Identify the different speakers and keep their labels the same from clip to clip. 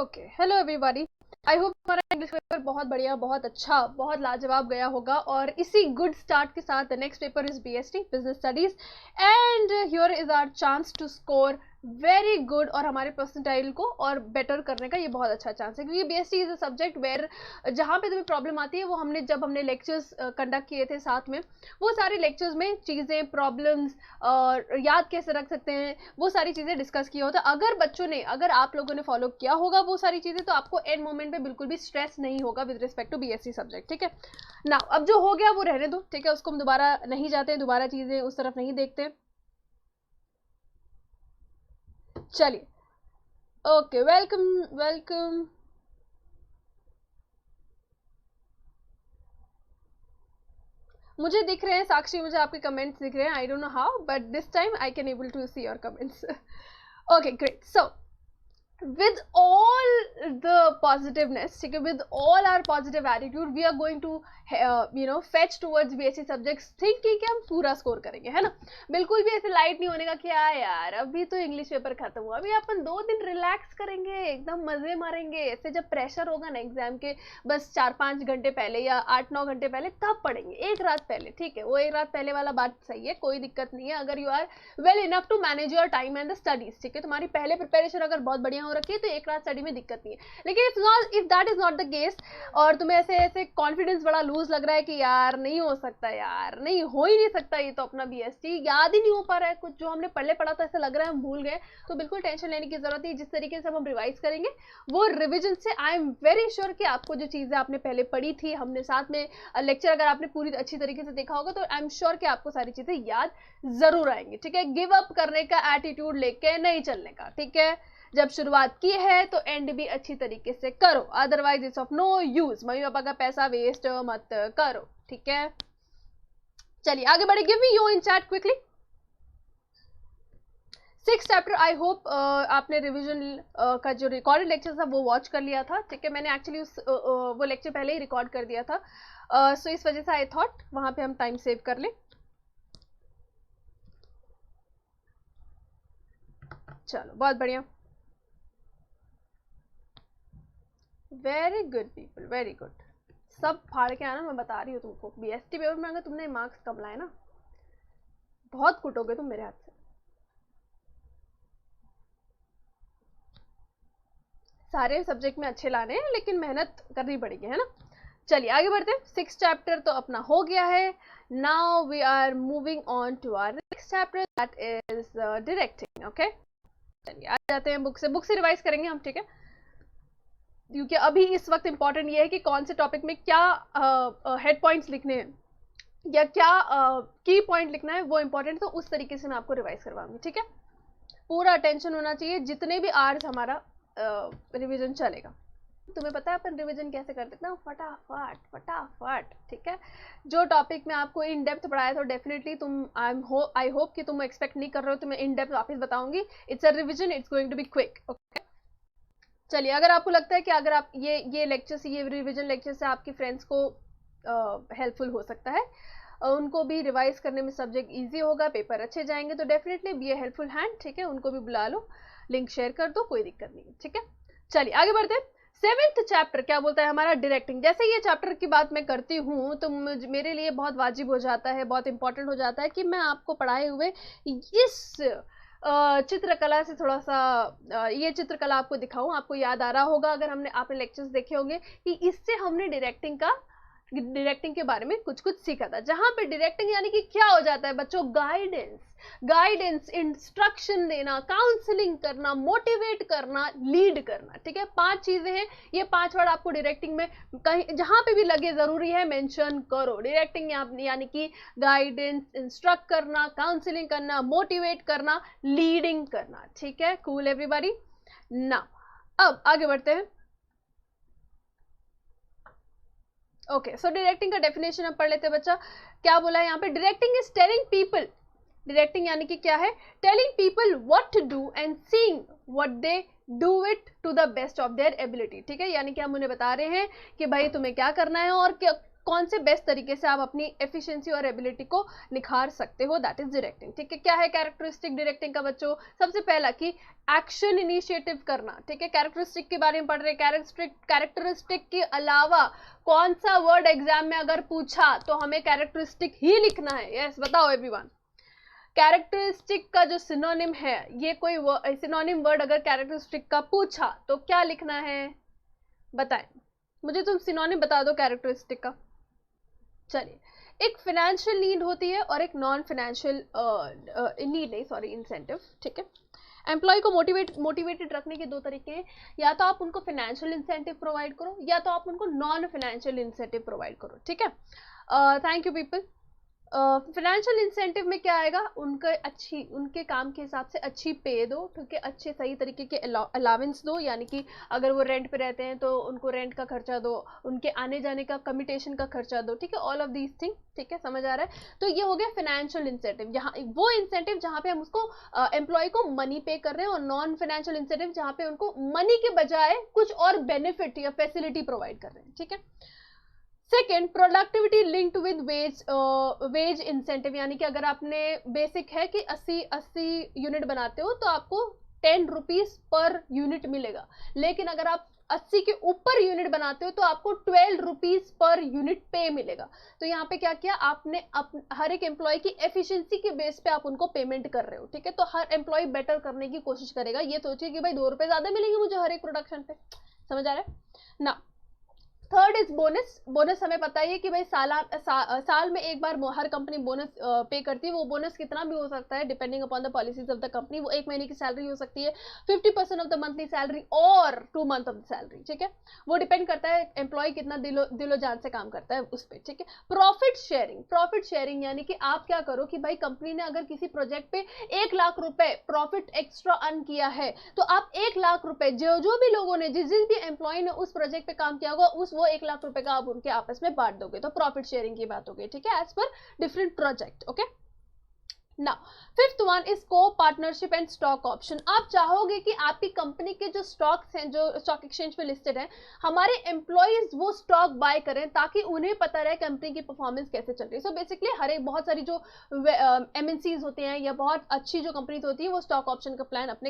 Speaker 1: Okay, hello everybody. I hope हमारा English paper बहुत बढ़िया, बहुत अच्छा, बहुत लाजवाब गया होगा। और इसी गुड स्टार्ट के साथ the next paper is BST business studies and here is our chance to score very good और हमारे परसेंटाइल को और बेटर करने का ये बहुत अच्छा चांस है, क्योंकि BST is a subject where जहाँ पे तुम्हें प्रॉब्लम आती है वो जब हमने लेक्चर्स कंडक्ट किए थे साथ में, वो सारे लेक्चर्स में चीज़ें, प्रॉब्लम्स और याद कैसे रख सकते हैं, वो सारी चीज़ें डिस्कस किया होता है। अगर आप लोगों ने फॉलो किया होगा वो सारी चीज़ें, तो आपको एंड मोमेंट पे बिल्कुल भी स्ट्रेस नहीं होगा with respect to BSc subject. ठीक है ना, अब जो हो गया वो रहने दो, ठीक है, उसको हम दोबारा नहीं जाते हैं, दोबारा चीज़ें उस तरफ नहीं देखते। चलिए, ओके, वेलकम वेलकम। मुझे दिख रहे हैं साक्षी, मुझे आपके कमेंट्स दिख रहे हैं। I don't know how, but this time I can able to see your comments. Okay, great. So with all the positiveness, ठीक है, with all our positive attitude we are going to fetch towards BSc subjects thinking कि हम पूरा score करेंगे, है ना। बिल्कुल भी ऐसे लाइट नहीं होने का कि यार अभी तो इंग्लिश पेपर खत्म हुआ, अभी अपन 2 दिन रिलैक्स करेंगे, एकदम मजे मारेंगे। ऐसे जब प्रेशर होगा ना एग्जाम के, बस 4-5 घंटे पहले या 8-9 घंटे पहले तब पढ़ेंगे, एक रात पहले, ठीक है। वो एक रात पहले वाला बात सही है, कोई दिक्कत नहीं है अगर you are well enough to manage your time and the studies, ठीक है। तुम्हारी पहले प्रिपरेशन अगर बहुत बढ़िया हो रखी है तो एक रात स्टडी में दिक्कत नहीं है। लेकिन if that is not the case और तुम्हें ऐसे कॉन्फिडेंस बड़ा लूज लग रहा है कि यार नहीं हो सकता, यार नहीं हो ही नहीं सकता, ये तो अपना बीएसटी याद ही नहीं हो पा रहा है, कुछ जो हमने पहले पढ़ा था ऐसा लग रहा है हम भूल गए, तो बिल्कुल टेंशन लेने की जरूरत है। जिस तरीके से हम रिवाइज करेंगे वो रिविजन से आई एम वेरी श्योर कि आपको जो चीजें आपने पहले पढ़ी थी, हमने साथ में लेक्चर अगर आपने पूरी अच्छी तरीके से देखा होगा, तो आई एम श्योर कि आपको सारी चीजें याद जरूर आएंगी, ठीक है। गिव अप करने का एटीट्यूड लेके नहीं चलने का, ठीक है। जब शुरुआत की है तो एंड भी अच्छी तरीके से करो, otherwise it's of no use. Mummy papa का पैसा वेस्ट मत करो, ठीक है। चलिए आगे बढ़े। Give me you in chat quickly 6th chapter. I hope आपने रिवीजन का जो रिकॉर्डेड लेक्चर था वो वॉच कर लिया था, ठीक है। मैंने एक्चुअली वो लेक्चर पहले ही रिकॉर्ड कर दिया था, सो इस वजह से आई थॉट वहां पे हम टाइम सेव कर लें। चलो बहुत बढ़िया, very good people, very good. सब फाड़ के आना, मैं बता रही हूँ तुमको। बीएसटी पेपर में अगर तुमने मार्क्स कम लाए ना, बहुत कुटोगे तुम मेरे हाथ से। सारे सब्जेक्ट में अच्छे लाने हैं, लेकिन मेहनत करनी पड़ेगी, है ना। चलिए आगे बढ़ते हैं। 6th चैप्टर तो अपना हो गया है। Now we are moving on to our next chapter, that is directing. Okay, चलिए आ जाते हैं बुक से रिवाइज करेंगे हम, ठीक है। क्योंकि अभी इस वक्त इंपॉर्टेंट ये है कि कौन से टॉपिक में क्या हेड पॉइंट्स लिखने हैं या क्या की पॉइंट लिखना है, वो इंपॉर्टेंट, तो उस तरीके से मैं आपको रिवाइज करवाऊंगी, ठीक है। पूरा अटेंशन होना चाहिए जितने भी आवर्स हमारा रिवीजन चलेगा। तुम्हें पता है अपन रिवीजन कैसे करते हैं ना, फटाफट फटाफट, ठीक है। जो टॉपिक में आपको इन डेप्थ पढ़ाया तो डेफिनेटली तुम आई होप कि तुम एक्सपेक्ट नहीं कर रहे हो तो मैं इन डेप्थ वापस बताऊंगी। It's a revision, it's going to be quick, okay. चलिए, अगर आपको लगता है कि अगर आप ये लेक्चर से, ये रिवीजन लेक्चर से आपके फ्रेंड्स को हेल्पफुल हो सकता है, उनको भी रिवाइज करने में सब्जेक्ट इजी होगा, पेपर अच्छे जाएंगे, तो definitely be A helpful hand, ठीक है। उनको भी बुला लो, लिंक शेयर कर दो, कोई दिक्कत नहीं, ठीक है। चलिए आगे बढ़ते हैं। 7th चैप्टर क्या बोलता है हमारा, डायरेक्टिंग। जैसे ये चैप्टर की बात मैं करती हूँ तो मेरे लिए बहुत वाजिब हो जाता है, बहुत इंपॉर्टेंट हो जाता है कि मैं आपको पढ़ाए हुए इस चित्रकला से थोड़ा सा ये चित्रकला आपको दिखाऊं। आपको याद आ रहा होगा अगर आपने लेक्चर्स देखे होंगे कि इससे हमने डायरेक्टिंग के बारे में कुछ सीखा था, जहां पे डायरेक्टिंग यानी कि क्या हो जाता है बच्चों, गाइडेंस, इंस्ट्रक्शन देना, काउंसलिंग करना, मोटिवेट करना, लीड करना, ठीक है। 5 चीजें हैं। ये 5 वर्ड आपको डायरेक्टिंग में कहीं जहां पे भी लगे जरूरी है मेंशन करो। डायरेक्टिंग यानी कि गाइडेंस, इंस्ट्रक्ट करना, काउंसलिंग करना, मोटिवेट करना, लीडिंग करना, ठीक है। Cool everybody. नाउ अब आगे बढ़ते हैं। ओके, सो डायरेक्टिंग का डेफिनेशन अब पढ़ लेते हैं बच्चा। क्या बोला है यहाँ पे, directing is telling people, directing यानी कि क्या है, telling people what to do and seeing what they do it to the best of their ability, ठीक है। यानी कि हम उन्हें बता रहे हैं कि भाई तुम्हें क्या करना है और कौन से बेस्ट तरीके से आप अपनी एफिशिएंसी और एबिलिटी को निखार सकते हो, दैट इज डायरेक्टिंग। ठीक है, क्या है कैरेक्टरिस्टिक डायरेक्टिंग का बच्चों? सबसे पहला कि एक्शन इनिशिएटिव करना। ठीक है, कैरेक्टरिस्टिक के बारे में पढ़ रहे, कैरेक्टरिस्टिक के अलावा कौन सा वर्ड एग्जाम में अगर पूछा तो हमें कैरेक्टरिस्टिक ही लिखना है। यस, बताओ एवरीवन, कैरेक्टरिस्टिक का जो सिनोनिम है, ये कोई सिनोनिम वर्ड अगर कैरेक्टरिस्टिक का पूछा तो क्या लिखना है, बताएं मुझे, तुम सिनोनिम बता दो कैरेक्टरिस्टिक का। चलिए, एक फाइनेंशियल नीड होती है और एक नॉन फाइनेंशियल नीड नहीं, सॉरी, इंसेंटिव। ठीक है, एम्प्लॉय को मोटिवेटेड रखने के दो तरीके हैं, या तो आप उनको फाइनेंशियल इंसेंटिव प्रोवाइड करो या तो आप उनको नॉन फाइनेंशियल इंसेंटिव प्रोवाइड करो। ठीक है, thank you people. Financial incentive में क्या आएगा, उनके काम के हिसाब से अच्छी पे दो। ठीक है, अच्छे सही तरीके के अलावेंस दो, यानी कि अगर वो रेंट पे रहते हैं तो उनको रेंट का खर्चा दो, उनके आने जाने का कम्यूटेशन का खर्चा दो। ठीक है, ऑल ऑफ दीज थिंग। ठीक है, समझ आ रहा है? तो ये हो गया फाइनेंशियल इंसेंटिव, यहाँ वो इंसेंटिव जहाँ पे हम उसको एम्प्लॉय को मनी पे कर रहे हैं, और नॉन फाइनेंशियल इंसेंटिव जहाँ पे उनको मनी के बजाय कुछ और बेनिफिट या फैसिलिटी प्रोवाइड कर रहे हैं। ठीक है, second, productivity linked with wage incentive, यानी कि अगर आपने बेसिक है कि 80 यूनिट बनाते हो तो आपको 10 रुपीज पर यूनिट मिलेगा, लेकिन अगर आप 80 के ऊपर यूनिट बनाते हो तो आपको 12 रुपीज पर यूनिट पे मिलेगा। तो यहाँ पे क्या किया आपने, हर एक एम्प्लॉय की एफिशिएंसी के बेस पे आप उनको पेमेंट कर रहे हो। ठीक है, तो हर एम्प्लॉय बेटर करने की कोशिश करेगा, ये सोचिए कि भाई 2 रुपए ज्यादा मिलेंगे मुझे हर एक प्रोडक्शन पे। समझ आ रहा है ना? Third is bonus. बोनस हमें पता ही है कि भाई साल में एक बार हर कंपनी बोनस पे करती है। वो बोनस कितना भी हो सकता है depending upon the policies of the company. वो 1 महीने की सैलरी हो सकती है, 50% ऑफ द मंथली सैलरी और 2 मंथ ऑफ द सैलरी। ठीक है, वो डिपेंड करता है एम्प्लॉय कितना दिलो जान से काम करता है उस पर। ठीक है, प्रॉफिट शेयरिंग यानी कि आप क्या करो कि भाई कंपनी ने अगर किसी प्रोजेक्ट पे 1 लाख रुपए प्रॉफिट एक्स्ट्रा अर्न किया है तो आप 1 लाख रुपए जो भी लोगों ने जिस भी एम्प्लॉय ने उस प्रोजेक्ट पे काम किया होगा वो 1 लाख रुपए का आप उनके आपस में बांट दोगे। तो प्रॉफिट शेयरिंग की बात हो गई। ठीक है, एज पर different project. Okay, now fifth one is copartnership and stock option. आप चाहोगे कि आपकी कंपनी के जो स्टॉक्स हैं जो स्टॉक एक्सचेंज पे लिस्टेड हैं, हमारे एम्प्लॉइज वो स्टॉक बाय करें ताकि उन्हें पता रहे कंपनी की परफॉर्मेंस कैसे चल रही है। सो बेसिकली हर एक बहुत सारी जो एमएनसीज होते हैं या बहुत अच्छी जो कंपनीज होती है वो स्टॉक ऑप्शन का प्लान अपने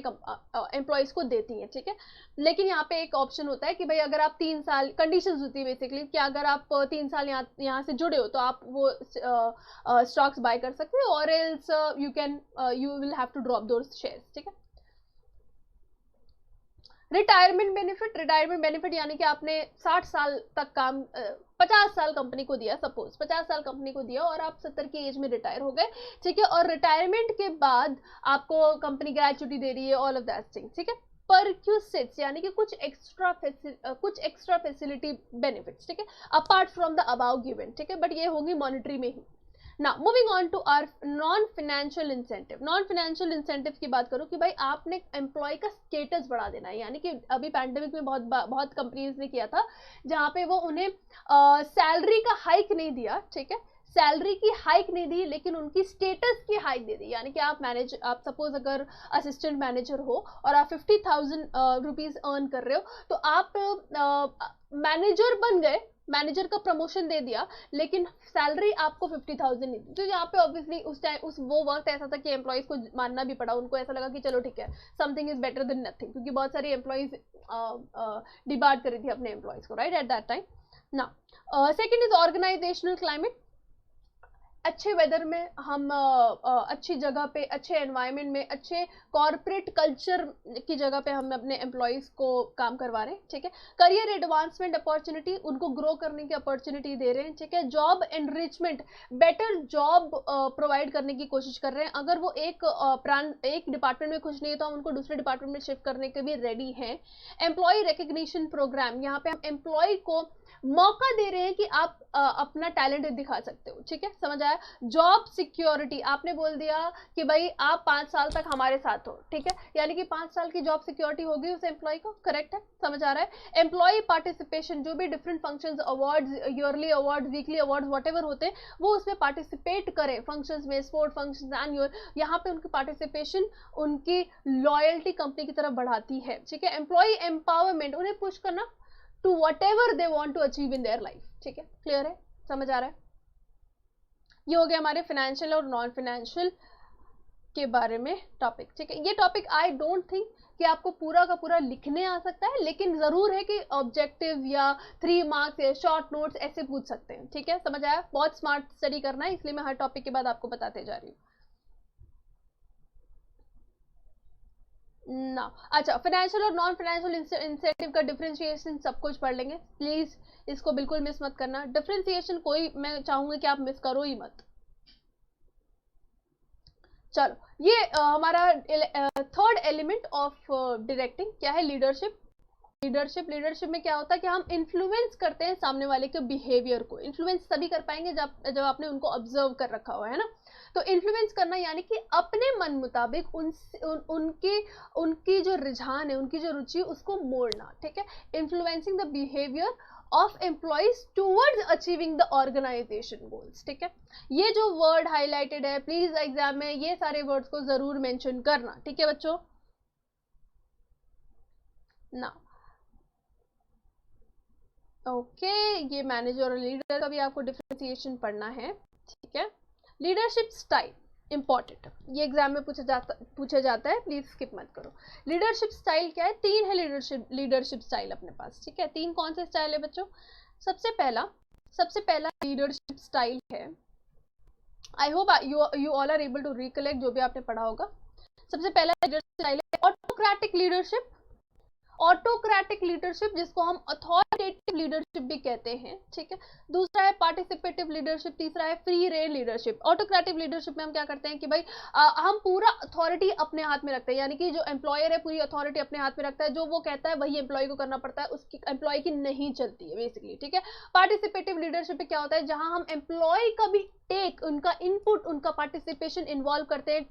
Speaker 1: एम्प्लॉइज को देती है। ठीक है, लेकिन यहाँ पे एक ऑप्शन होता है कि भाई अगर आप 3 साल, कंडीशंस होती है बेसिकली कि अगर आप 3 साल यहाँ से जुड़े हो तो आप वो स्टॉक्स बाय कर सकते हो, और else you will have to drop those shares. ठीक है, रिटायरमेंट बेनिफिट यानी कि आपने 60 साल तक काम 50 साल कंपनी को दिया, सपोज 50 साल कंपनी को दिया और आप 70 की एज में रिटायर हो गए। ठीक है, और रिटायरमेंट के बाद आपको कंपनी ग्रेचुटी दे रही है, ऑल ऑफ दैट थिंग। ठीक है, परक्यूसिट्स यानी कि कुछ एक्स्ट्रा फैसिलिटी बेनिफिट्स। ठीक है, apart from the above given. ठीक है, बट ये होंगी मॉनिटरी में ही। Now moving on to our non financial incentive की बात करूं कि भाई आपने एम्प्लॉय का स्टेटस बढ़ा देना है, यानी कि अभी पैंडेमिक में बहुत कंपनीज ने किया था जहां पे वो उन्हें सैलरी का हाइक नहीं दिया। ठीक है, सैलरी की हाइक नहीं दी लेकिन उनकी स्टेटस की हाइक दे दी, यानी कि आप सपोज अगर असिस्टेंट मैनेजर हो और आप 50,000 रुपीज अर्न कर रहे हो तो आप मैनेजर बन गए, मैनेजर का प्रमोशन दे दिया लेकिन सैलरी आपको 50,000 नहीं दी। तो यहाँ पे ऑब्वियसली वो वक्त ऐसा था कि एम्प्लॉइज को मानना भी पड़ा, उनको ऐसा लगा कि चलो ठीक है, something is better than nothing, क्योंकि बहुत सारी एम्प्लॉइज डिबार्ट करी थी अपने एम्प्लॉइज को, right, at that time. Now second is organisational climate. अच्छे वेदर में हम अच्छी जगह पे, अच्छे एनवायरनमेंट में, अच्छे कॉर्पोरेट कल्चर की जगह पे हम अपने एम्प्लॉइज को काम करवा रहे हैं। ठीक है, करियर एडवांसमेंट अपॉर्चुनिटी, उनको ग्रो करने की अपॉर्चुनिटी दे रहे हैं। ठीक है, job enrichment, better job provide करने की कोशिश कर रहे हैं। अगर वो एक डिपार्टमेंट में खुश नहीं है तो हम उनको दूसरे डिपार्टमेंट में शिफ्ट करने के भी रेडी हैं। एम्प्लॉय रिकग्निशन प्रोग्राम, यहाँ पे हम एम्प्लॉय को मौका दे रहे हैं कि आप अपना टैलेंट दिखा सकते हो। ठीक है, समझ आया? जॉब सिक्योरिटी, आपने बोल दिया कि भाई आप 5 साल तक हमारे साथ हो। ठीक है, यानी कि 5 साल की जॉब सिक्योरिटी होगी उस एम्प्लॉय को, करेक्ट है, समझ आ रहा है? एम्प्लॉय पार्टिसिपेशन, जो भी different functions, awards, yearly awards, weekly awards, whatever होते हैं वो उसमें पार्टिसिपेट करें, फंक्शंस में, स्पोर्ट फंक्शंस, एनुअल, यहाँ पे उनकी पार्टिसिपेशन उनकी लॉयल्टी कंपनी की तरफ बढ़ाती है। ठीक है, एम्प्लॉय एम्पावरमेंट, उन्हें पुश करना to whatever they want to achieve in their life. ठीक है, क्लियर है, समझ आ रहा है? ये हो गया हमारे फाइनेंशियल और नॉन फाइनेंशियल के बारे में टॉपिक, ठीक है। ये टॉपिक आई डोंट थिंक कि आपको पूरा का पूरा लिखने आ सकता है, लेकिन जरूर है कि ऑब्जेक्टिव या 3 मार्क्स या शॉर्ट नोट्स ऐसे पूछ सकते हैं, ठीक है। समझ आया? बहुत स्मार्ट स्टडी करना है, इसलिए मैं हर टॉपिक के बाद आपको बताते जा रही हूँ ना। अच्छा, फाइनेंशियल और नॉन फाइनेंशियल इंसेंटिव का डिफरेंशिएशन सब कुछ पढ़ लेंगे, प्लीज इसको बिल्कुल मिस मत करना। डिफरेंशिएशन कोई, मैं चाहूंगी कि आप मिस करो ही मत। चलो, ये हमारा थर्ड एलिमेंट ऑफ डायरेक्टिंग क्या है? लीडरशिप। लीडरशिप में क्या होता है कि हम इन्फ्लुएंस करते हैं सामने वाले के बिहेवियर को। इन्फ्लुएंस तभी कर पाएंगे जब आपने उनको ऑब्जर्व कर रखा हुआ है ना। तो इन्फ्लुएंस करना यानी कि अपने मन मुताबिक उनकी जो रुझान है, उनकी जो रुचि, उसको मोड़ना, ठीक है। Influencing the behaviour of employees towards achieving the organisation goals, ठीक है। ये जो वर्ड हाईलाइटेड है, प्लीज एग्जाम में ये सारे वर्ड्स को जरूर मेंशन करना, ठीक है बच्चों ना। ओके, ये मैनेजर और लीडर का भी आपको डिफरेंशिएशन पढ़ना है, ठीक है। लीडरशिप स्टाइल इंपॉर्टेंट, ये एग्जाम में पूछा जाता है, प्लीज स्किप मत करो। लीडरशिप स्टाइल क्या है? 3 है लीडरशिप स्टाइल अपने पास, ठीक है। 3 कौन से स्टाइल है बच्चों? सबसे पहला लीडरशिप स्टाइल है, I hope you all are able to recollect जो भी आपने पढ़ा होगा। सबसे पहला लीडरशिप स्टाइल है ऑटोक्रेटिक लीडरशिप। ऑटोक्रेटिक लीडरशिप जिसको हम अथॉरिटेटिव लीडरशिप भी कहते हैं, ठीक है। दूसरा है पार्टिसिपेटिव लीडरशिप, तीसरा है फ्री रेन लीडरशिप। ऑटोक्रेटिव लीडरशिप में हम क्या करते हैं कि भाई हम पूरा अथॉरिटी अपने हाथ में रखते हैं, यानी कि जो एम्प्लॉयर है पूरी अथॉरिटी अपने हाथ में रखता है, जो वो कहता है वही एम्प्लॉय को करना पड़ता है, उसकी एम्प्लॉय की नहीं चलती है बेसिकली, ठीक है। पार्टिसिपेटिव लीडरशिप में क्या होता है, जहां हम एम्प्लॉय का भी उनका इनपुट, उनका पार्टिसिपेशन इन्वॉल्व करते हैं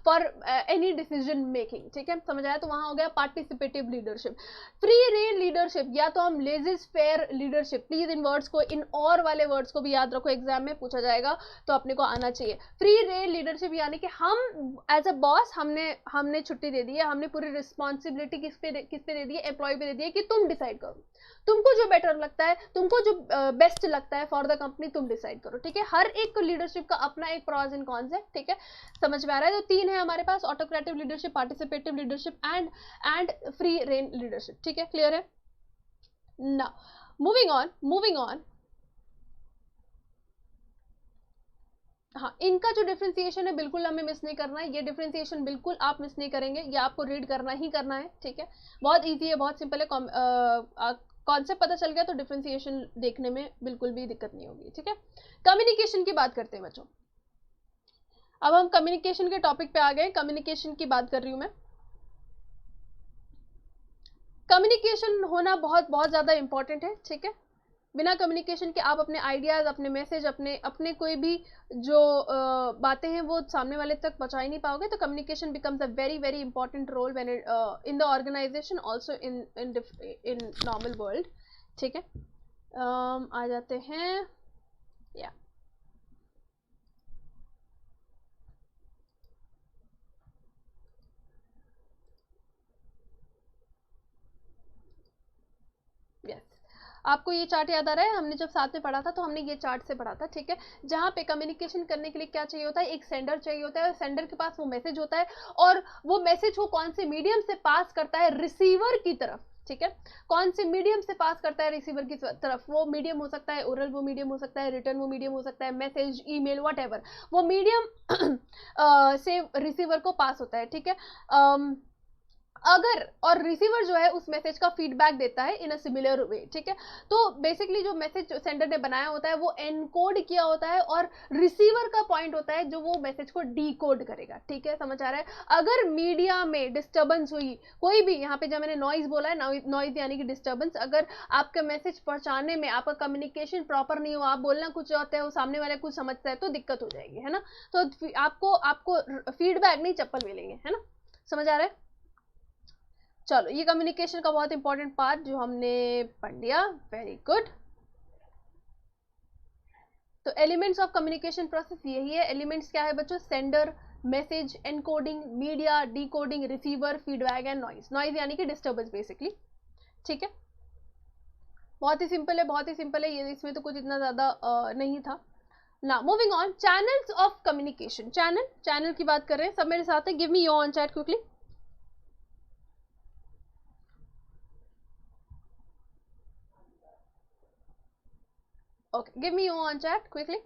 Speaker 1: फॉर एनी डिसीजन मेकिंग, ठीक है। समझ आया? तो वहां हो गया participative leadership. Free rein leadership या तो हम लेजिस फेयर लीडरशिप, प्लीज इन वर्ड्स को, इन और वाले वर्ड्स को भी याद रखो, एग्जाम में पूछा जाएगा तो अपने को आना चाहिए। फ्री रेन लीडरशिप यानी कि हम एज अ बॉस हमने छुट्टी दे दी है, हमने पूरी रिस्पॉन्सिबिलिटी किस पे दे दी है? एम्प्लॉय पे दे दी है कि तुम डिसाइड करो, तुमको जो बेटर लगता है, तुमको जो बेस्ट लगता है फॉर द कंपनी, तुम डिसाइड करो, ठीक है। हर एक लीडरशिप का अपना एक प्रॉज एंड कॉन्स है, ठीक है। समझ में आ रहा है? तो 3 है हमारे पास, autocratic leadership, participative leadership and free rein leadership, ठीक है। क्लियर है ना? Moving on. हाँ, इनका जो डिफरेंशिएशन है बिल्कुल हमें मिस नहीं करना है, ये डिफरेंशिएशन बिल्कुल आप मिस नहीं करेंगे, ये आपको रीड करना ही करना है, ठीक है। बहुत इजी है, बहुत सिंपल है, कॉन्सेप्ट पता चल गया तो डिफरेंशिएशन देखने में बिल्कुल भी दिक्कत नहीं होगी, ठीक है। कम्युनिकेशन की बात करते हैं बच्चों, अब हम कम्युनिकेशन के टॉपिक पे आ गए। कम्युनिकेशन की बात कर रही हूं मैं। कम्युनिकेशन होना बहुत बहुत ज्यादा इंपॉर्टेंट है, ठीक है। बिना कम्युनिकेशन के आप अपने आइडियाज, अपने मैसेज, अपने कोई भी जो बातें हैं वो सामने वाले तक पहुंचा ही नहीं पाओगे। तो communication becomes a very very important role when in the organisation, also in normal world, ठीक है। आ जाते हैं या आपको ये चार्ट याद आ रहा है? हमने जब साथ में पढ़ा था तो हमने ये चार्ट से पढ़ा था, ठीक है। जहां पे कम्युनिकेशन करने के लिए क्या चाहिए होता है? एक सेंडर चाहिए होता है, सेंडर के पास वो मैसेज होता है, और वो मैसेज को कौन से मीडियम से पास करता है? रिसीवर की तरफ, ठीक है। कौन से मीडियम से पास करता है रिसीवर की तरफ? वो मीडियम हो सकता है ओरल, वो मीडियम हो सकता है रिटर्न, वो मीडियम हो सकता है मैसेज, ईमेल, व्हाटएवर, वो मीडियम से रिसीवर को पास होता है, ठीक है। अगर और रिसीवर जो है उस मैसेज का फीडबैक देता है इन अ सिमिलर वे, ठीक है। तो बेसिकली जो मैसेज सेंडर ने बनाया होता है वो एनकोड किया होता है, और रिसीवर का पॉइंट होता है जो वो मैसेज को डीकोड करेगा, ठीक है। समझ आ रहा है? अगर मीडिया में डिस्टर्बेंस हुई, कोई भी, यहाँ पे जब मैंने नॉइज बोला है, नॉइज यानी कि डिस्टर्बेंस, अगर आपका मैसेज पहुंचाने में आपका कम्युनिकेशन प्रॉपर नहीं हो, आप बोलना कुछ होता है, वो सामने वाला कुछ समझता है, तो दिक्कत हो जाएगी, है ना। तो आपको फीडबैक नहीं, चप्पल मिलेंगे, है ना। समझ आ रहा है? चलो, ये कम्युनिकेशन का बहुत इंपॉर्टेंट पार्ट जो हमने पढ़ लिया, वेरी गुड। तो एलिमेंट्स ऑफ कम्युनिकेशन प्रोसेस यही है। एलिमेंट्स क्या है बच्चों? Sender, message, encoding, media, decoding, receiver, feedback and noise. Noise यानी कि डिस्टर्बेंस बेसिकली, ठीक है बहुत ही सिंपल है, बहुत ही सिंपल है ये, इसमें तो कुछ इतना ज्यादा नहीं था ना। Moving on, channels of communication, channel की बात कर रहे हैं, सब मेरे साथ है, give me your on chat quickly. Okay, give me your on chat quickly.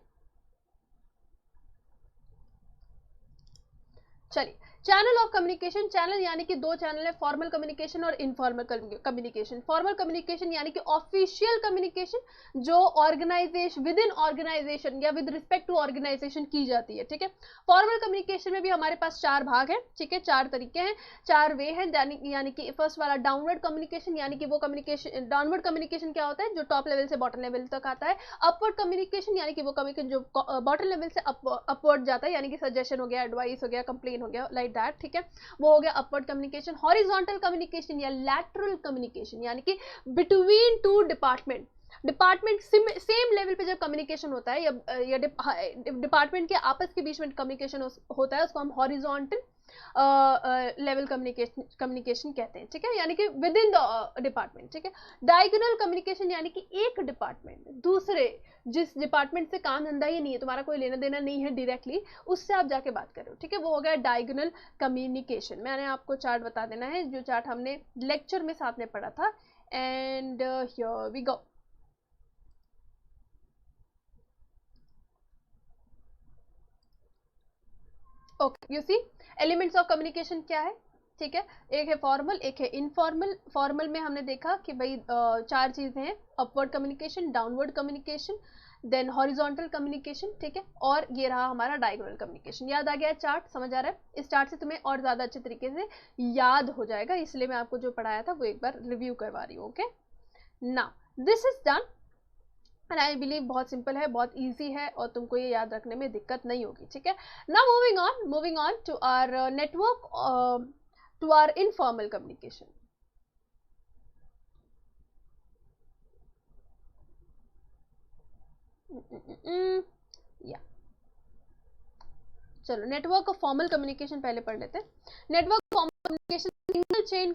Speaker 1: चलिए, चैनल ऑफ कम्युनिकेशन, चैनल यानी कि दो चैनल है, फॉर्मल कम्युनिकेशन और इनफॉर्मल कम्युनिकेशन। फॉर्मल कम्युनिकेशन यानी कि ऑफिशियल कम्युनिकेशन जो ऑर्गेनाइजेशन, विद इन ऑर्गेनाइजेशन या विद रिस्पेक्ट टू ऑर्गेनाइजेशन की जाती है, ठीक है। फॉर्मल कम्युनिकेशन में भी हमारे पास 4 भाग हैं, ठीक है, 4 तरीके हैं, 4 वे हैं, यानी कि फर्स्ट वाला डाउनवर्ड कम्युनिकेशन, यानी कि वो कम्युनिकेशन, डाउनवर्ड कम्युनिकेशन क्या होता है, जो टॉप लेवल से बॉटम लेवल तक आता है। अपवर्ड कम्युनिकेशन यानी कि वो कम्युनिकेशन जो बॉटम लेवल से अपवर्ड जाता है, यानी कि सजेशन हो गया, एडवाइस हो गया, कंप्लेन हो गया, लाइक दैट, ठीक है, वो हो गया अपवर्ड कम्युनिकेशन। हॉरिजॉन्टल कम्युनिकेशन या लैटरल कम्युनिकेशन यानी कि between two department same level पे जब कम्युनिकेशन होता है या डिपार्टमेंट के आपस के बीच में कम्युनिकेशन होता है, उसको हम हॉरिजॉन्टल लेवल कम्युनिकेशन कहते हैं, ठीक है, यानी कि विद इन द डिपार्टमेंट, ठीक है। डायगोनल कम्युनिकेशन यानी कि एक डिपार्टमेंट दूसरे, जिस डिपार्टमेंट से काम धंधा ही नहीं है, तुम्हारा कोई लेना देना नहीं है डायरेक्टली, उससे आप जाके बात कर रहे हो, ठीक है, वो हो गया डायगोनल कम्युनिकेशन। मैंने आपको चार्ट बता देना है, जो चार्ट हमने लेक्चर में साथ में पढ़ा था, and here we go. Okay, you see elements of communication क्या है, ठीक है, एक है फॉर्मल, एक है इनफॉर्मल। फॉर्मल में हमने देखा कि भाई 4 चीजें हैं, upward communication, downward communication, then horizontal communication, ठीक है, और ये रहा हमारा डायगोनल कम्युनिकेशन। याद आ गया चार्ट, समझ आ रहा है? इस चार्ट से तुम्हें और ज्यादा अच्छे तरीके से याद हो जाएगा, इसलिए मैं आपको जो पढ़ाया था वो एक बार रिव्यू करवा रही हूँ। Okay, now this is done and I believe बहुत सिंपल है, बहुत इजी है, और तुमको ये याद रखने में दिक्कत नहीं होगी, ठीक है। Now moving on to our network, to our informal communication. या चलो, नेटवर्क ऑफ फॉर्मल कम्युनिकेशन पहले पढ़ लेते हैं। Network formal communication, single chain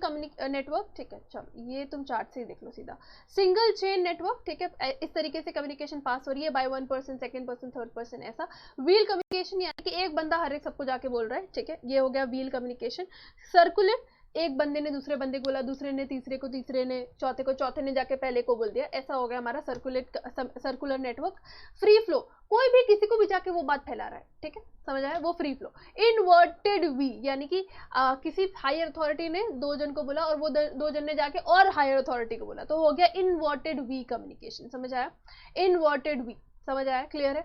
Speaker 1: network, ठीक है, चलो ये तुम चार्ट से ही देख लो सीधा। सिंगल चेन नेटवर्क, ठीक है, इस तरीके से कम्युनिकेशन पास हो रही है by 1 person, second person, third person, ऐसा। व्हील कम्युनिकेशन यानी कि एक बंदा हर एक सबको जाके बोल रहा है, ठीक है, ये हो गया व्हील कम्युनिकेशन। सर्कुलर, एक बंदे ने दूसरे बंदे को बोला, दूसरे ने तीसरे को, तीसरे ने चौथे को, चौथे ने जाके पहले को बोल दिया, ऐसा हो गया हमारा सर्कुलर नेटवर्क। फ्री फ्लो, कोई भी किसी को भी जाके वो बात फैला रहा है, ठीक है, समझ आया, वो फ्री फ्लो। इनवर्टेड वी यानी कि किसी हायर अथॉरिटी ने 2 जन को बोला और वो 2 जन ने जाके और हायर अथॉरिटी को बोला, तो हो गया इनवर्टेड वी कम्युनिकेशन, समझ आया? इनवर्टेड वी, समझ आया? क्लियर है?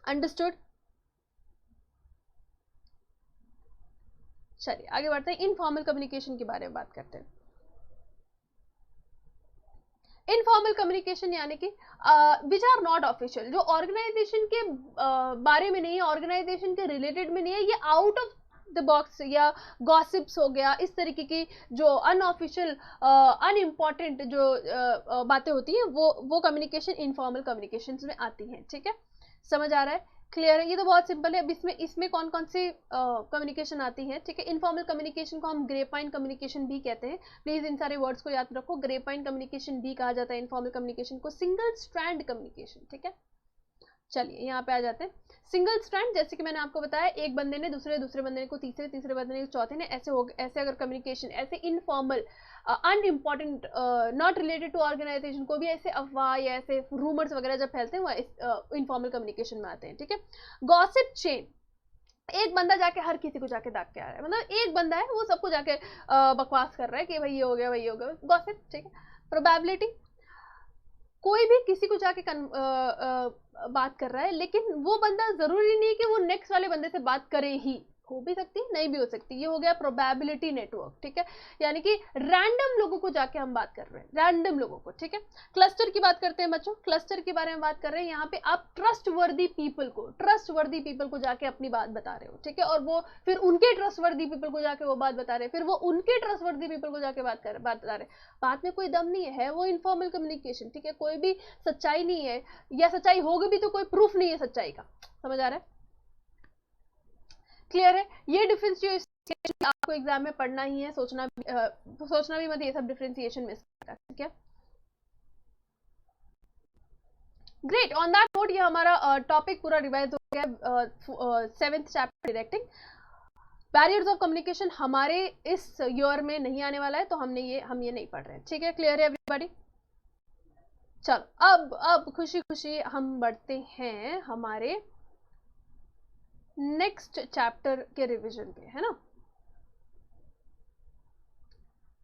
Speaker 1: अंडरस्टूड? चलिए आगे बढ़ते हैं, इनफॉर्मल कम्युनिकेशन के बारे में बात करते हैं। इनफॉर्मल कम्युनिकेशन यानी कि विच आर नॉट ऑफिशियल, जो ऑर्गेनाइजेशन के बारे में नहीं है, ऑर्गेनाइजेशन के रिलेटेड में नहीं है, ये आउट ऑफ द बॉक्स या गॉसिप्स हो गया, इस तरीके की जो अनऑफिशियल अनइम्पॉर्टेंट जो बातें होती हैं, वो कम्युनिकेशन इनफॉर्मल कम्युनिकेशन में आती हैं, ठीक है, समझ आ रहा है? क्लियर है? ये तो बहुत सिंपल है। अब इसमें कौन कौन सी कम्युनिकेशन आती है, ठीक है। इनफॉर्मल कम्युनिकेशन को हम ग्रेपाइन कम्युनिकेशन भी कहते हैं, प्लीज इन सारे वर्ड्स को याद रखो। ग्रेपाइन कम्युनिकेशन भी कहा जाता है इनफॉर्मल कम्युनिकेशन को। सिंगल स्ट्रैंड कम्युनिकेशन, ठीक है। चलिए यहाँ पे आ जाते हैं। सिंगल स्ट्रैंड, जैसे कि मैंने आपको बताया, एक बंदे ने दूसरे बंदे को, तीसरे बंदे ने चौथे ने, ऐसे अगर कम्युनिकेशन, ऐसे informal unimportant not related to organisation, को भी ऐसे अफवाह या ऐसे रूमर्स वगैरह जब फैलते हैं, वो इनफॉर्मल कम्युनिकेशन में आते हैं, ठीक है। गॉसिप चेन, एक बंदा जाके हर किसी को जाके दाग के आ रहा है, मतलब एक बंदा है वो सबको जाके बकवास कर रहा है कि भाई ये हो गया, भाई ये हो गया, गॉसिप, ठीक है। प्रोबेबिलिटी, कोई भी किसी को जाके बात कर रहा है, लेकिन वो बंदा जरूरी नहीं कि वो नेक्स्ट वाले बंदे से बात करे ही, हो भी सकती है, नहीं भी हो सकती, ये हो गया प्रोबेबिलिटी नेटवर्क, ठीक है। यानी कि रैंडम लोगों को जाके हम बात कर रहे हैं, रैंडम लोगों को, ठीक है। क्लस्टर की बात करते हैं बच्चों, क्लस्टर के बारे में बात कर रहे हैं। यहाँ पे आप ट्रस्टवर्दी पीपल को जाके अपनी बात बता रहे हो, ठीक है, और वो फिर उनके ट्रस्टवर्दी पीपल को जाके वो बात बता रहे हैं, फिर वो उनके ट्रस्टवर्दी पीपल को जाके बात बता रहे हैं। बात में कोई दम नहीं है, वो इनफॉर्मल कम्युनिकेशन, ठीक है। कोई भी सच्चाई नहीं है, या सच्चाई होगी भी तो कोई प्रूफ नहीं है सच्चाई का, समझ आ रहा है? क्लियर है? ये डिफरेंशिएशन आपको एग्जाम में पढ़ना ही है, सोचना भी मत ये सब डिफरेंशिएशन मिस करना, ठीक है। ग्रेट, ऑन दैट नोट ये हमारा टॉपिक पूरा रिवाइज हो गया, 7th chapter directing. Barriers of communication हमारे इस ईयर में नहीं आने वाला है, तो हम ये नहीं पढ़ रहे हैं, ठीक है, क्लियर है एवरीबॉडी। चलो अब खुशी खुशी हम बढ़ते हैं हमारे नेक्स्ट चैप्टर के रिवीजन पे, है ना।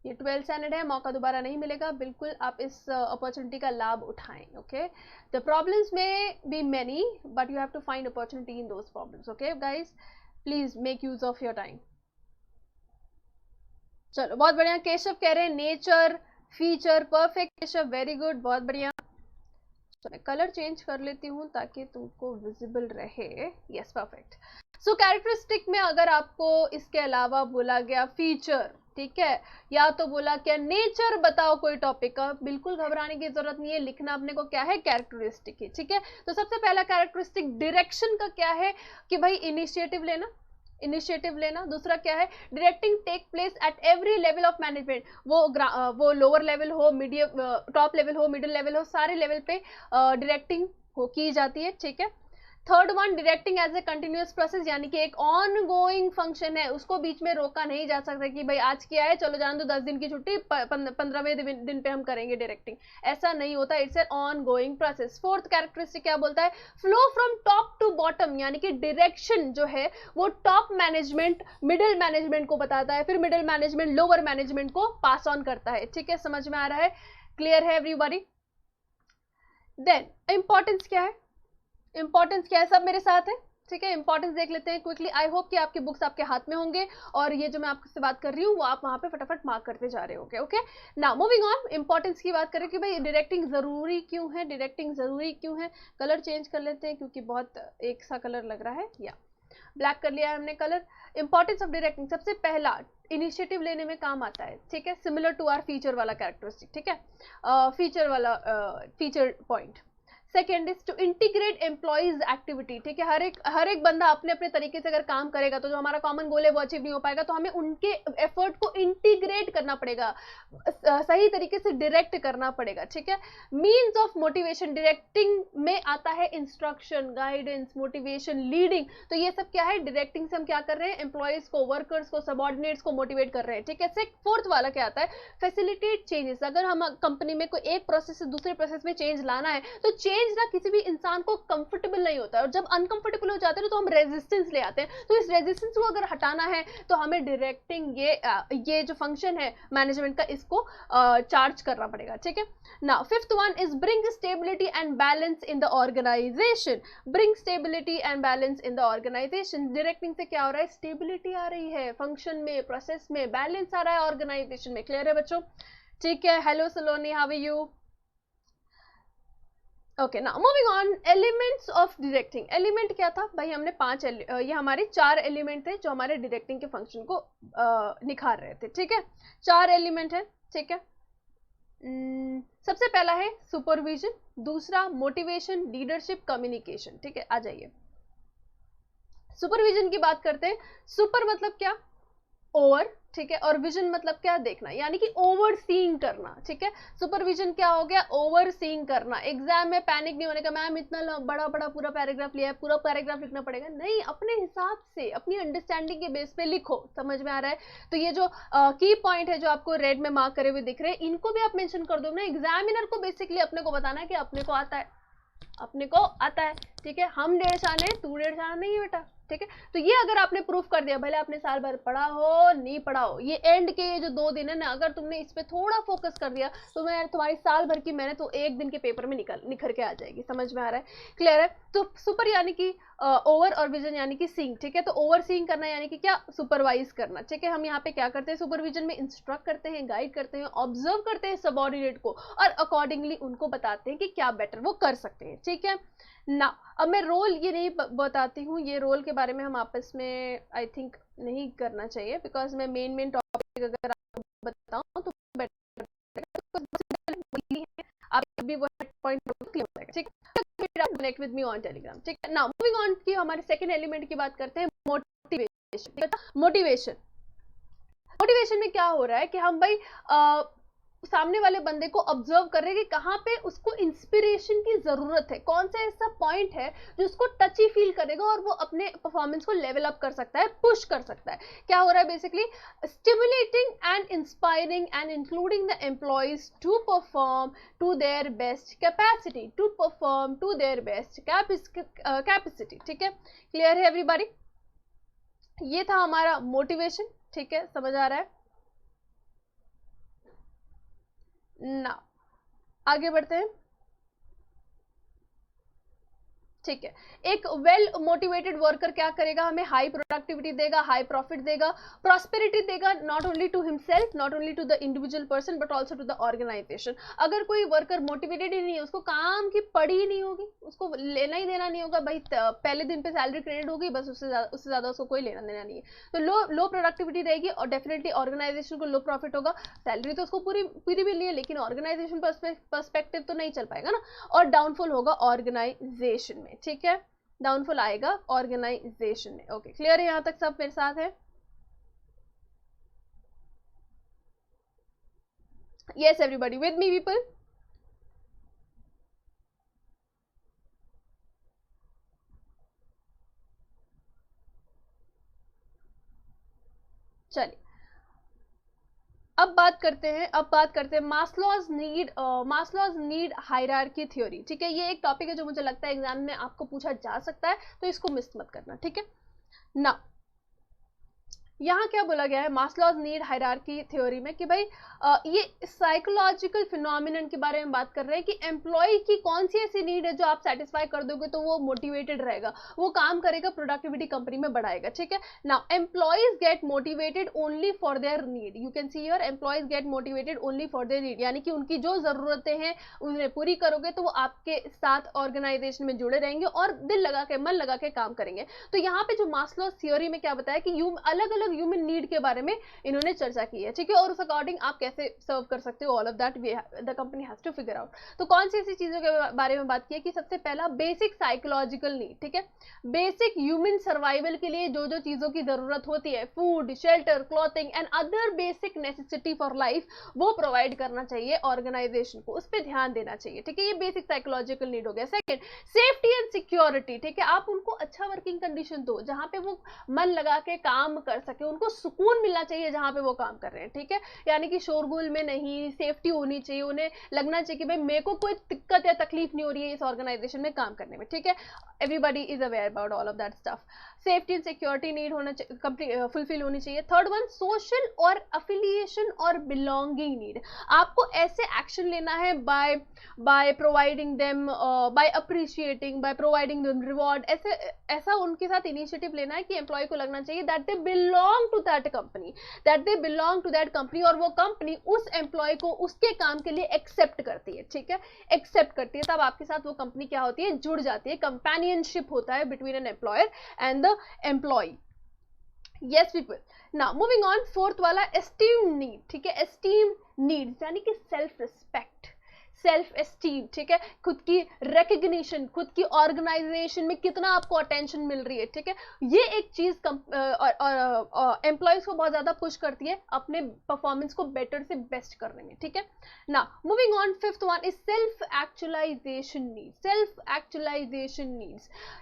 Speaker 1: ये 12th स्टैंडर्ड है, मौका दोबारा नहीं मिलेगा, बिल्कुल आप इस अपॉर्चुनिटी का लाभ उठाएं, ओके। द प्रॉब्लम्स में be many but you have to find opportunity in those problems, okay guys, please make use of your time. चलो बहुत बढ़िया, केशव कह रहे हैं nature feature, perfect Keshav, very good, बहुत बढ़िया। तो मैं कलर चेंज कर लेती हूँ ताकि तुमको विजिबल रहे, यस परफेक्ट। सो कैरेक्टरिस्टिक में अगर आपको इसके अलावा बोला गया फीचर, ठीक है, या तो बोला क्या नेचर बताओ कोई टॉपिक का, बिल्कुल घबराने की जरूरत नहीं है, लिखना अपने को क्या है कैरेक्टरिस्टिक है, ठीक है। तो सबसे पहला कैरेक्टरिस्टिक डायरेक्शन का क्या है कि भाई इनिशिएटिव लेना, दूसरा क्या है directing take place at every level of management, वो लोअर लेवल हो, मीडियम टॉप लेवल हो, मिडिल लेवल हो, सारे लेवल पे डायरेक्टिंग की जाती है, ठीक है। Third one directing as a continuous process, यानी कि एक ऑन गोइंग फंक्शन है, उसको बीच में रोका नहीं जा सकता कि भाई आज किया है चलो जान दो 10 दिन की छुट्टी 15वें दिन पे हम करेंगे डायरेक्टिंग, ऐसा नहीं होता, it's an ongoing process. Fourth characteristic क्या बोलता है, flow from top to bottom, यानी कि डायरेक्शन जो है वो टॉप मैनेजमेंट मिडिल मैनेजमेंट को बताता है, फिर मिडिल मैनेजमेंट लोअर मैनेजमेंट को पास ऑन करता है, ठीक है, समझ में आ रहा है, क्लियर है एवरीबॉडी। देन इंपॉर्टेंस क्या है, इंपॉर्टेंस क्या है, सब मेरे साथ है, ठीक है। इंपॉर्टेंस देख लेते हैं क्विकली, आई होप कि आपके बुक्स आपके हाथ में होंगे और ये जो मैं आपसे बात कर रही हूँ वो आप वहां पे फटाफट मार्क करते जा रहे होंगे, okay. Now moving on, importance की बात करें कि भाई डायरेक्टिंग जरूरी क्यों है, डायरेक्टिंग जरूरी क्यों है। कलर चेंज कर लेते हैं क्योंकि बहुत एक सा कलर लग रहा है, या ब्लैक कर लिया है हमने कलर। इंपॉर्टेंस ऑफ डायरेक्टिंग, सबसे पहला इनिशिएटिव लेने में काम आता है, ठीक है, सिमिलर टू आर फीचर वाला कैरेक्टरिस्टिक, ठीक है, फीचर वाला feature point. Second is to integrate employees activity, ठीक है, हर एक बंदा अपने अपने तरीके से अगर काम करेगा तो जो हमारा कॉमन गोल है वो अचीव नहीं हो पाएगा, तो हमें उनके एफर्ट को इंटीग्रेट करना पड़ेगा, सही तरीके से डायरेक्ट करना पड़ेगा, ठीक है। मीन्स ऑफ मोटिवेशन, डायरेक्टिंग में आता है इंस्ट्रक्शन, गाइडेंस, मोटिवेशन, लीडिंग, तो ये सब क्या है डायरेक्टिंग से हम क्या कर रहे हैं, एम्प्लॉइज को, वर्कर्स को, सबऑर्डिनेट्स को मोटिवेट कर रहे हैं, ठीक है। फोर्थ वाला क्या आता है, फैसिलिटेट चेंजेस, अगर हम कंपनी में कोई एक प्रोसेस से दूसरे प्रोसेस में चेंज लाना है तो चेंज ना किसी भी इंसान को कंफर्टेबल नहीं होता है, और जब अनकंफर्टेबल हो जाते हैं तो हम रेजिस्टेंस ले आते हैं, तो इस रेजिस्टेंस को अगर हटाना है तो हमें डायरेक्टिंग ये जो फंक्शन है मैनेजमेंट का इसको चार्ज करना पड़ेगा, ठीक है। Now fifth one is bring stability and balance in the organisation, bring stability and balance in the organisation, directing से क्या हो रहा है, स्टेबिलिटी आ रही है फंक्शन में, प्रोसेस में, बैलेंस आ रहा है ऑर्गेनाइजेशन में, क्लियर है बच्चों, ठीक है। Hello Saloni, how are you, okay. Now moving on, elements of directing, element क्या था भाई, हमने ये हमारे 4 एलिमेंट थे जो हमारे डायरेक्टिंग के फंक्शन को निखार रहे थे, ठीक है, 4 एलिमेंट है, ठीक है। सबसे पहला है सुपरविजन, दूसरा मोटिवेशन, लीडरशिप, कम्युनिकेशन, ठीक है। आ जाइए सुपरविजन की बात करते हैं। सुपर मतलब क्या, ओवर, ठीक है, और विजन मतलब क्या, देखना, यानी कि ओवर सीइंग करना, ठीक है। सुपरविजन क्या हो गया, ओवर सीइंग करना। एग्जाम में पैनिक नहीं होने का, मैम इतना बड़ा बड़ा पूरा पैराग्राफ लिया है, पूरा पैराग्राफ लिखना पड़ेगा, नहीं, अपने हिसाब से अपनी अंडरस्टैंडिंग के बेस पे लिखो, समझ में आ रहा है। तो ये जो की पॉइंट है जो आपको रेड में मार्क करे हुए दिख रहे हैं, इनको भी आप मेंशन कर दो ना, एग्जामिनर को बेसिकली अपने को बताना है कि अपने को आता है, अपने को आता है, ठीक है। हम 1.5 शाने, तू 1.5 शाना नहीं है बेटा, ठीक है। तो ये अगर आपने प्रूफ कर दिया, भले आपने साल भर पढ़ा हो नहीं पढ़ा हो, ये एंड के ये जो 2 दिन है ना, अगर तुमने इस पे थोड़ा फोकस कर दिया तो मैं तुम्हारी साल भर की मेहनत तो एक दिन के पेपर में निखर के आ जाएगी, समझ में आ रहा है, क्लियर है। तो सुपर यानी कि ओवर और विजन यानी कि सीइंग, ठीक है। तो ओवर सीइंग करना यानी कि क्या, सुपरवाइज करना, ठीक है। हम यहाँ पे क्या करते हैं सुपरविजन में, इंस्ट्रक्ट करते हैं, गाइड करते हैं, ऑब्जर्व करते हैं सबऑर्डिनेट को और अकॉर्डिंगली उनको बताते हैं कि क्या बेटर वो कर सकते हैं, ठीक है ना। अब मैं रोल ये नहीं बताती हूँ, ये रोल के बारे में हम आपस में आई थिंक नहीं करना चाहिए, बिकॉज मैं मेन टॉपिक अगर आपको बताऊँ तो बेटर, आप भी वो पॉइंट क्लियर हो जाएगा, ठीक है। Connect with me on Telegram, ठीक है। नाउ मूविंग ऑन की हमारे सेकंड एलिमेंट की बात करते हैं, मोटिवेशन। मोटिवेशन में क्या हो रहा है कि हम भाई सामने वाले बंदे को ऑब्जर्व कर रहे हैं कि कहाँ पे उसको इंस्पिरेशन की जरूरत है, कौन सा ऐसा पॉइंट है जो उसको टची फील करेगा और वो अपने परफॉर्मेंस को लेवल अप कर सकता है, पुश कर सकता है। क्या हो रहा है basically, stimulating and inspiring and including the employees to perform to their best capacity, to perform to their best capacity. ठीक है, क्लियर है एवरीबॉडी? ये था हमारा मोटिवेशन। ठीक है, समझ आ रहा है ना? आगे बढ़ते हैं। ठीक है, एक वेल मोटिवेटेड वर्कर क्या करेगा, हमें हाई प्रोडक्टिविटी देगा, हाई प्रॉफिट देगा, प्रॉस्पेरिटी देगा, not only to himself, not only to the individual person but also to the organisation. अगर कोई वर्कर मोटिवेटेड ही नहीं है, उसको काम की पड़ी ही नहीं होगी, उसको लेना ही देना नहीं होगा, भाई पहले दिन पे सैलरी क्रेडिट होगी बस, उससे ज्यादा उसको कोई लेना देना नहीं है, तो लो प्रोडक्टिविटी रहेगी और डेफिनेटली ऑर्गेनाइजेशन को लो प्रॉफिट होगा। सैलरी तो उसको पूरी मिली है लेकिन ऑर्गेनाइजेशन पर्सपेक्टिव तो नहीं चल पाएगा ना, और डाउनफॉल होगा ऑर्गेनाइजेशन में। ठीक है, डाउनफॉल आएगा ऑर्गेनाइजेशन में। ओके, क्लियर है? यहां तक सब मेरे साथ है? Yes everybody with me people? चलिए अब बात करते हैं मास्लोज नीड हायरार्की थ्योरी। ठीक है, ये एक टॉपिक है जो मुझे लगता है एग्जाम में आपको पूछा जा सकता है, तो इसको मिस मत करना। ठीक है ना, यहाँ क्या बोला गया है मास्लोज नीड हायरार्की थ्योरी में कि भाई ये साइकोलॉजिकल फिनोमिनन के बारे में बात कर रहे हैं कि एम्प्लॉय की कौन सी ऐसी नीड है जो आप सेटिस्फाई कर दोगे तो वो मोटिवेटेड रहेगा, वो काम करेगा, प्रोडक्टिविटी कंपनी में बढ़ाएगा। ठीक है, now employees get motivated only for their need, you can see here employees get motivated only for their need, यानी कि उनकी जो जरूरतें हैं उन्हें पूरी करोगे तो वो आपके साथ ऑर्गेनाइजेशन में जुड़े रहेंगे और दिल लगा के, मन लगा के काम करेंगे। तो यहाँ पे जो मास्लोज थ्योरी में क्या बताया कि अलग अलग ह्यूमन नीड के बारे में इन्होंने चर्चा की है। ठीक है, और उस अकॉर्डिंग आप कैसे सर्व कर सकते हो, all of that the company has to figure out. तो कौन सी ऐसी चीजों के बारे में बात की है कि सबसे पहला बेसिक साइकोलॉजिकल नीड। ठीक है, बेसिक ह्यूमन सर्वाइवल के लिए जो जो चीजों की जरूरत होती है, food, shelter, clothing and other basic necessity for life, वो प्रोवाइड करना चाहिए ऑर्गेनाइजेशन को, उस पर ध्यान देना चाहिए। ठीक है, ये बेसिक साइकोलॉजिकल नीड हो गया। Second, safety and security. ठीक है, आप उनको अच्छा वर्किंग कंडीशन दो जहां पे वो मन लगा के काम कर सके, उनको सुकून मिलना चाहिए जहां पे वो काम कर रहे हैं। ठीक है, यानी कि शोरगुल में नहीं, सेफ्टी होनी चाहिए, उन्हें लगना चाहिए कि भाई मेरे को कोई दिक्कत या तकलीफ नहीं हो रही है इस ऑर्गेनाइजेशन में काम करने में। ठीक है, everybody is aware about all of that stuff. Safety and security need होना चाहिए, फुलफिल होनी चाहिए। थर्ड वन, सोशल और अफिलिएशन और बिलोंगिंग नीड। आपको ऐसे एक्शन लेना है by providing them, by appreciating, by providing them reward, ऐसा उनके साथ इनिशिएटिव लेना है कि एम्प्लॉय को लगना चाहिए that they belong to that company, और वो कंपनी उस एम्प्लॉय को उसके काम के लिए एक्सेप्ट करती है। ठीक है, एक्सेप्ट करती है, तब आपके साथ वो कंपनी क्या होती है, जुड़ जाती है, कंपेनियनशिप होता है between an employer and the employee. Yes people, now moving on, fourth वाला एस्टीम नीड। ठीक है, एस्टीम नीड्स यानी कि सेल्फ रिस्पेक्ट, सेल्फ एस्टीम। ठीक है, खुद की रिकग्निशन, खुद की ऑर्गेनाइजेशन में कितना आपको अटेंशन मिल रही है। ठीक है, ये एक चीज एम्प्लॉयज को बहुत ज्यादा पुश करती है अपने परफॉर्मेंस को बेटर से बेस्ट करने में। ठीक है ना, moving on, fifth one is self actualisation need. Self actualisation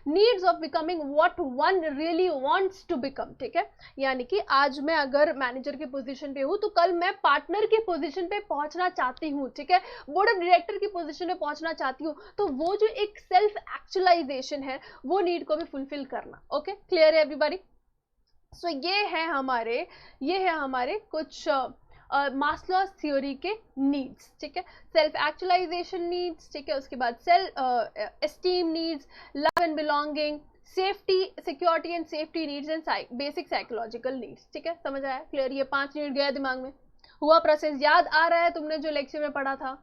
Speaker 1: needs of becoming what one really wants to become. ठीक है, यानी कि आज मैं अगर मैनेजर की पोजीशन पे हूं तो कल मैं पार्टनर की पोजीशन पे पहुंचना चाहती हूं। ठीक है, बोर्ड डायरेक्टर की पोजीशन में पहुंचना चाहती हूँ, तो वो जो एक सेल्फ एक्चुअलाइजेशन है वो नीड को भी फुलफिल करना। ओके, क्लियर है एवरीबॉडी? सो ये है हमारे कुछ मास्लोज थ्योरी के नीड्स। ठीक है, सेल्फ एक्चुअलाइजेशन नीड्स, ठीक है, उसके बाद self esteem needs, love and belonging, safety, security and safety needs and basic psychological needs. ठीक है, समझ आया? क्लियर? ये 5 नीड गया दिमाग में, हुआ प्रोसेस, याद आ रहा है तुमने जो लेक्चर में पढ़ा था?